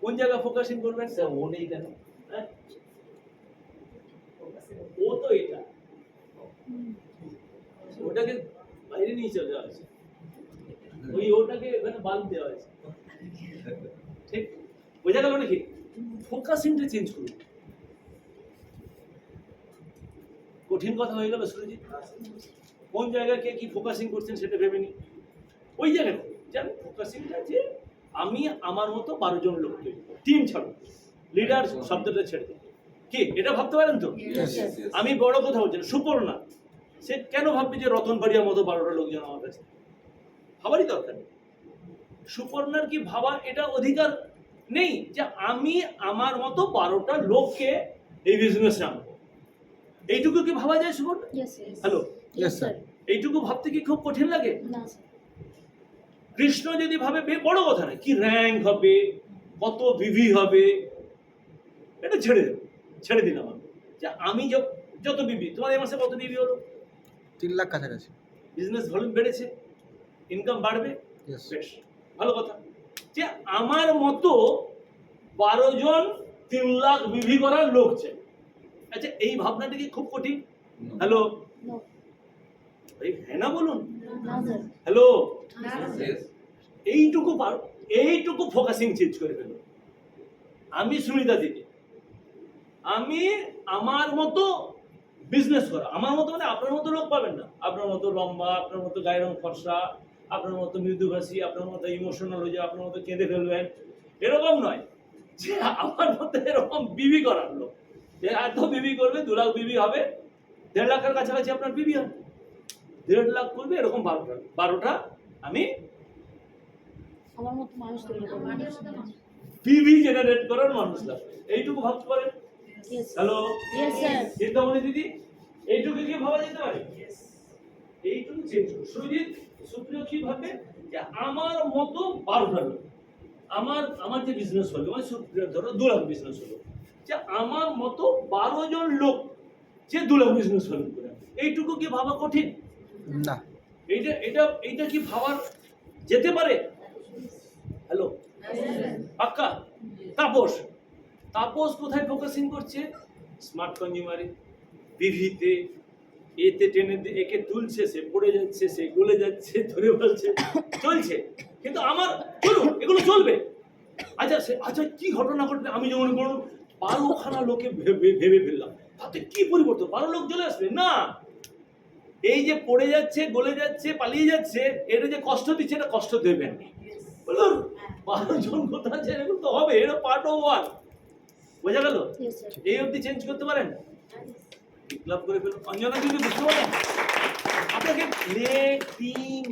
কোন জায়গায় ফোকাসিং করবেন? স্যার ও নেই কেন? হ্যাঁ? ও তো এটা, ওটাকে বাইরে নিয়ে চলে যাওয়া হয়েছে, ওই ওটাকে এখানে বাদ দেওয়া হয়েছে। ঠিক বোঝা গেল নাকি? ফোকাসিংটা চেঞ্জ করুন। কঠিন কথা হয়ে গেল সুরজিৎ? কোন জায়গায় কে কি ফোকাসিং করছেন সেটা ভেবে নি। ওই জায়গায় যে আমি ফোকাসিংটা যে আমি আমার মতো 12 জন লোক তৈরি, টিম ছাড়ো, লিডার শব্দটা ছেড়ে দিন। কি এটা ভাবতে পারেন তো? আমি বড় কথা বলছি না। সুপর্ণা সে কেন ভাববে যে রতন বাড়িয়ার মতো 12টা লোকজন আমার কাছে? ভাবারই দরকার নেই। সুপর্ণার কি ভাবা এটা অধিকার নেই যে আমি আমার মতো 12টা লোককে এই বিজনেসে আনবো? এইটুকু কি ভাবা যায় সুপর্ণা? হ্যালো, এইটুকু ভাবতে কি খুব কঠিন লাগে? কৃষ্ণ যদি ভাবে বড় কথা না, কি র্যাঙ্ক হবে, কত বিভি হবে, এটা ছেড়ে দিলাম আমি। যে আমি যত বিবি, তোমার এই মাসে কত বিবি হলো? 3 লাখ কাছাকাছি। বিজনেস ভলিউম বেড়েছে, ইনকাম বাড়বে, বেশ ভালো কথা। যে আমার মতো 12 জন 3 লাখ বিভি করার লোক চাই। আচ্ছা, এই ভাবনাটা কি খুব কঠিন? হ্যালো, হ্যাঁ না বলুন। হ্যালো, এইটুকু ফোকাসিং চেঞ্জ করে ফেলো। আমি সুনিতা দিদি, আমি আমার মতো বিজনেস করা, আমার মতো মানে আপনার মতো লোক পাবেন না, আপনার মতো লম্বা, আপনার মতো গায়ের রং ফর্সা, আপনার মতো মৃদুভাষী, আপনার মতো ইমোশনাল হয়ে যায়, আপনার মতো কেঁদে ফেলবেন, এরকম নয়। যে আমার মতো এরকম বিবি করার লোক, যে এত বিবি করবে, 2 লাখ বিবি হবে, 1.5 লাখের কাছাকাছি আপনার বিবি হবে, 1.5 লাখ করবে, এরকম 12টা আমি আমার মতো মানুষ তৈরি করব। বিবি জেনারেট করার মানুষ লাগবে। এইটুকু ভাবতে পারেন? হ্যালো, চিন্তামণি দিদি, এইটুকু কি ভাবা যেতে পারে? এইটুকু চেঞ্জ করুন। সুজিত, সুপ্রিয় কি ভাববে যে আমার মতো 12টা লোক, আমার যে বিজনেস হলো, মানে সুপ্রিয় ধরো 2 লাখ বিজনেস হলো, যে আমার মতো 12 জন লোক যে 2 লাখ বিজনেস হলো, এইটুকু কি ভাবা কঠিন? না। এইটা কি ভাবার যেতে পারে? হ্যালো, পাক্কা? তাপস কোথায় ফোকাসিং করছে? স্মার্ট কনজিউমারে, বিভিতে, এতে টেনে একে তুলছে, সে পড়ে যাচ্ছে, সে গলে যাচ্ছে, ধরে বলছে, চলছে। কিন্তু আমার চলুন, এগুলো চলবে। আচ্ছা কি ঘটনা ঘটবে? আমি যেমন বলুন 12খানা লোকে ভেবে ফেললাম, তাতে কি পরিবর্তন? 12 লোক চলে আসবে না। এই যে পড়ে যাচ্ছে, গলে যাচ্ছে, পালিয়ে যাচ্ছে, এটা যে কষ্ট দিচ্ছে, এটা কষ্ট দেবেন। বলুন 12 জন কোথা আছে? এরকম তো হবে, এটা পার্ট অফ ওয়ার্ক। বোঝা গেল? এই অবধি চেঞ্জ করতে পারেন? ক্লাব করে ফেলুন। অঞ্জনা যদি বুঝতে পারেন, আপনাকে প্লে টিম